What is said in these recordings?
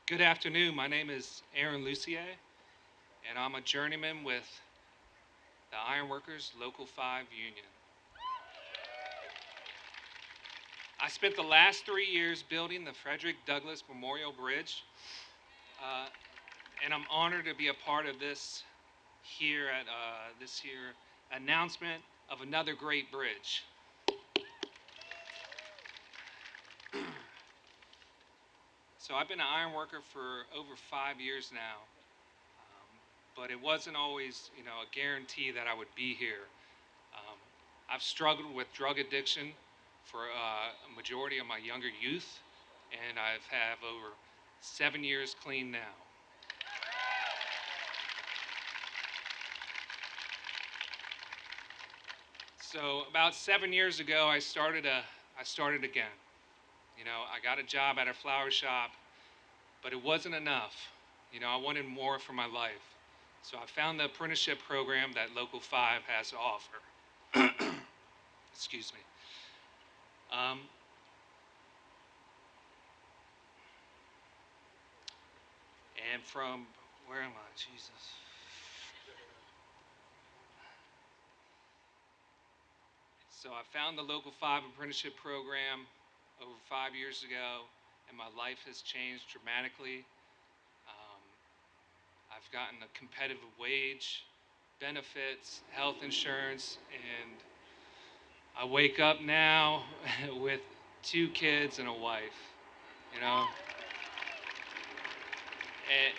Good afternoon. My name is Aaron Lucier, and I'm a journeyman with the Ironworkers Local 5 Union. I spent the last 3 years building the Frederick Douglass Memorial Bridge, uh, and I'm honored to be a part of this here at this here announcement of another great bridge. So I've been an ironworker for over 5 years now, but it wasn't always, a guarantee that I would be here. Um, I've struggled with drug addiction for a majority of my younger youth, and I've have over 7 years clean now. So about 7 years ago, I started again. I got a job at a flower shop, but it wasn't enough. I wanted more for my life. So I found the apprenticeship program that Local 5 has to offer. Excuse me. Um, and from, where am I? Jesus. So I found the Local 5 apprenticeship program over 5 years ago, and my life has changed dramatically. Um, I've gotten a competitive wage, benefits, health insurance, and I wake up now with 2 kids and a wife, you know, and,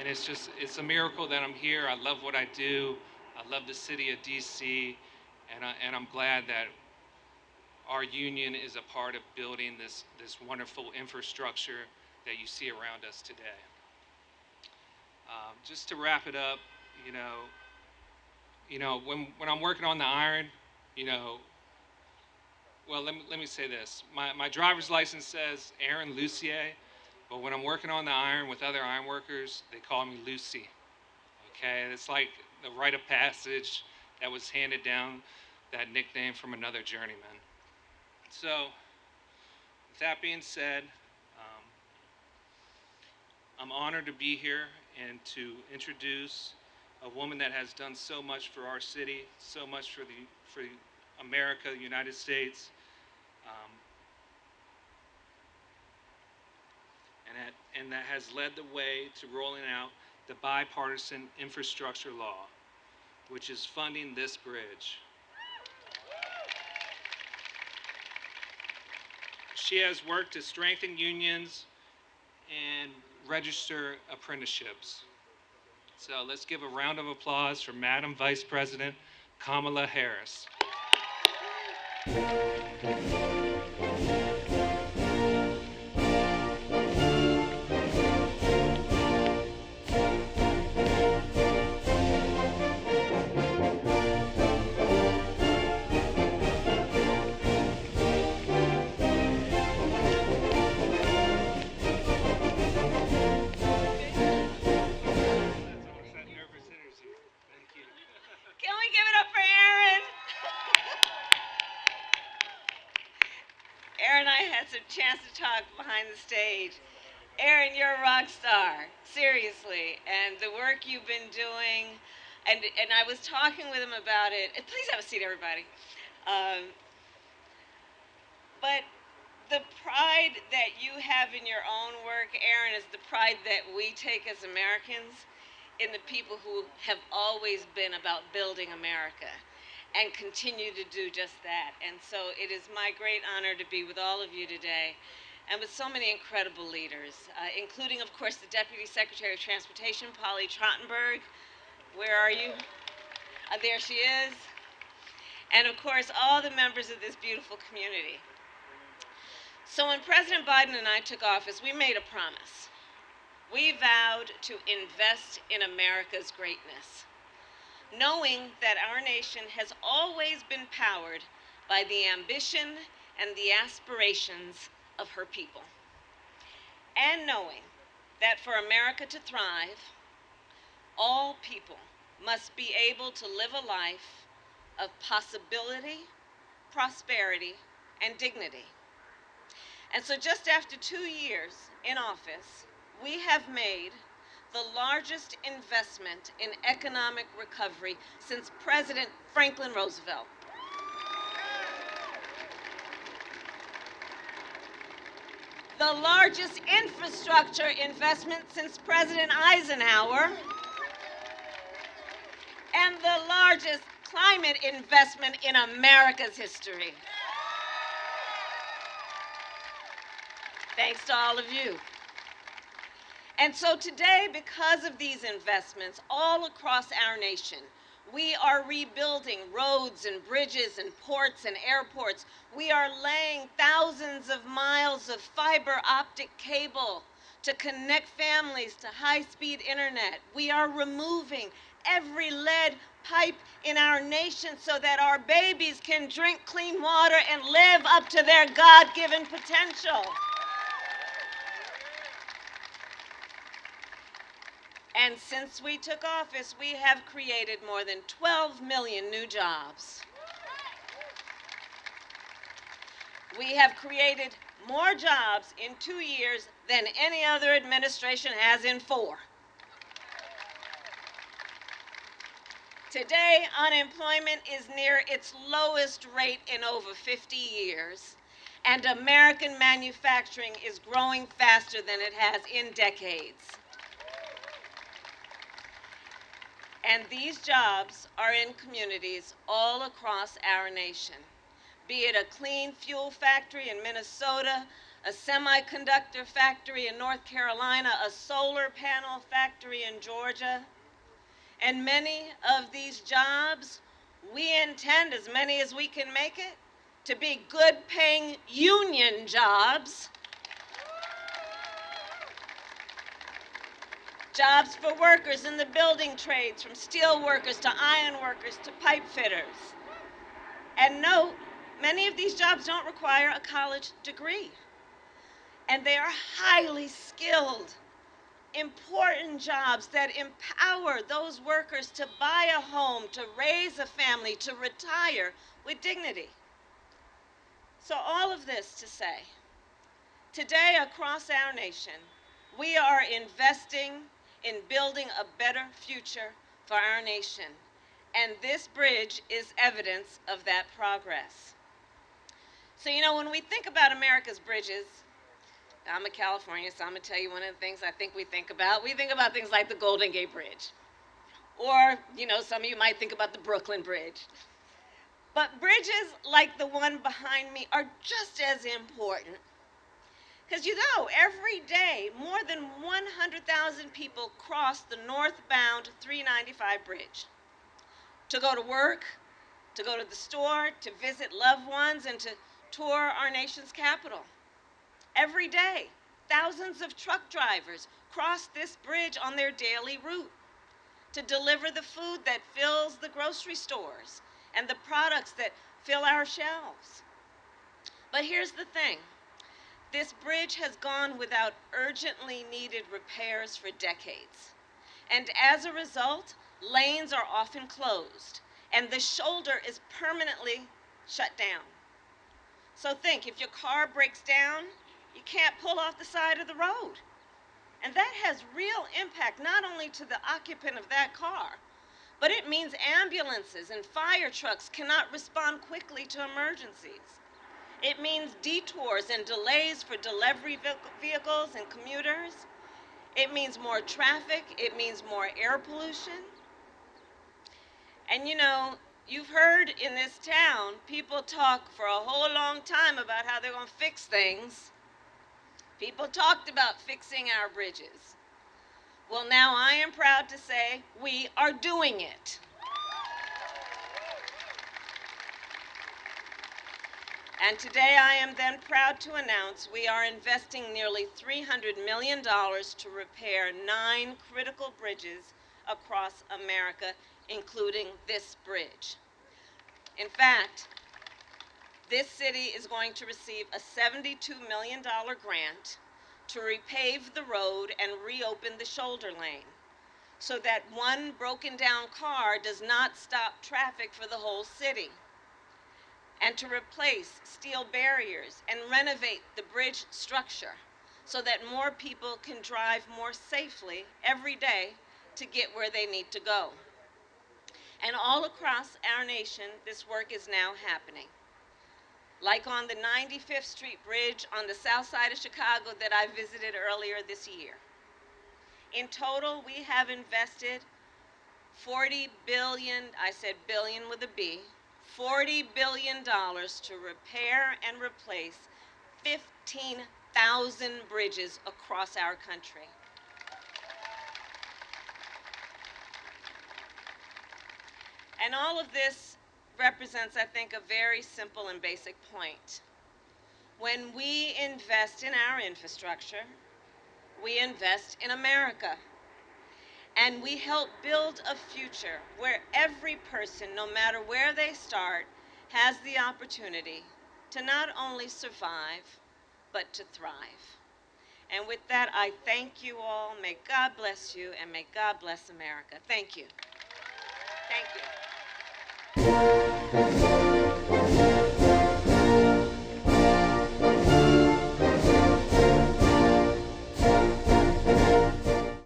and it's a miracle that I'm here. I love what I do. I love the city of DC, and I'm glad that our union is a part of building this wonderful infrastructure that you see around us today. Just to wrap it up, you know, when I'm working on the iron, you know, well, let me say this. My driver's license says Aaron Lucier, but when I'm working on the iron with other iron workers, they call me Lucy. Okay, it's like the rite of passage that was handed down, that nickname from another journeyman. So, with that being said, um, I'm honored to be here and to introduce a woman that has done so much for our city, so much for America, the United States, um, and that has led the way to rolling out the bipartisan infrastructure law, which is funding this bridge. She has worked to strengthen unions and register apprenticeships. So let's give a round of applause for Madam Vice President Kamala Harris. Can we give it up for Aaron? Aaron and I had some chance to talk behind the stage. Aaron, you're a rock star, seriously, and the work you've been doing, and I was talking with him about it. And please have a seat, everybody. Um, but the pride that you have in your own work, Aaron, is the pride that we take as Americans in the people who have always been about building America and continue to do just that. And so it is my great honor to be with all of you today and with so many incredible leaders, including, of course, the Deputy Secretary of Transportation, Polly Trottenberg. Where are you? There she is. And, of course, all the members of this beautiful community. So when President Biden and I took office, we made a promise. We vowed to invest in America's greatness, knowing that our nation has always been powered by the ambition and the aspirations of her people, and knowing that for America to thrive, all people must be able to live a life of possibility, prosperity, and dignity. And so just after 2 years in office, we have made the largest investment in economic recovery since President Franklin Roosevelt. The largest infrastructure investment since President Eisenhower, and the largest climate investment in America's history. Thanks to all of you. And so today, because of these investments all across our nation, we are rebuilding roads and bridges and ports and airports. We are laying thousands of miles of fiber optic cable to connect families to high-speed internet. We are removing every lead pipe in our nation so that our babies can drink clean water and live up to their God-given potential. And since we took office, we have created more than 12 million new jobs. We have created more jobs in 2 years than any other administration has in 4. Today, unemployment is near its lowest rate in over 50 years, and American manufacturing is growing faster than it has in decades. And these jobs are in communities all across our nation, be it a clean fuel factory in Minnesota, a semiconductor factory in North Carolina, a solar panel factory in Georgia. And many of these jobs, we intend, as many as we can make it, to be good-paying union jobs. Jobs for workers in the building trades, from steel workers to iron workers to pipe fitters. And note, many of these jobs don't require a college degree. And they are highly skilled, important jobs that empower those workers to buy a home, to raise a family, to retire with dignity. So all of this to say, today across our nation, we are investing in building a better future for our nation. And this bridge is evidence of that progress. So, you know, when we think about America's bridges, I'm a Californian, so I'm going to tell you one of the things I think we think about. We think about things like the Golden Gate Bridge. Or, you know, some of you might think about the Brooklyn Bridge. But bridges like the one behind me are just as important. Because you know, every day, more than 100,000 people cross the northbound 395 bridge to go to work, to go to the store, to visit loved ones, and to tour our nation's capital. Every day, thousands of truck drivers cross this bridge on their daily route to deliver the food that fills the grocery stores and the products that fill our shelves. But here's the thing. This bridge has gone without urgently needed repairs for decades. And as a result, lanes are often closed, and the shoulder is permanently shut down. So think, if your car breaks down, you can't pull off the side of the road. And that has real impact not only to the occupant of that car, but it means ambulances and fire trucks cannot respond quickly to emergencies. It means detours and delays for delivery vehicles and commuters. It means more traffic. It means more air pollution. And you know, you've heard in this town people talk for a whole long time about how they're going to fix things. People talked about fixing our bridges. Well, now I am proud to say we are doing it. And today I am then proud to announce we are investing nearly $300 million to repair 9 critical bridges across America, including this bridge. In fact, this city is going to receive a $72 million grant to repave the road and reopen the shoulder lane so that one broken down car does not stop traffic for the whole city, and to replace steel barriers and renovate the bridge structure so that more people can drive more safely every day to get where they need to go. And all across our nation, this work is now happening. Like on the 95th Street Bridge on the south side of Chicago that I visited earlier this year. In total, we have invested 40 billion, I said billion with a B, $40 billion to repair and replace 15,000 bridges across our country. And all of this represents, I think, a very simple and basic point. When we invest in our infrastructure, we invest in America. And we help build a future where every person, no matter where they start, has the opportunity to not only survive, but to thrive. And with that, I thank you all. May God bless you, and may God bless America. Thank you. Thank you.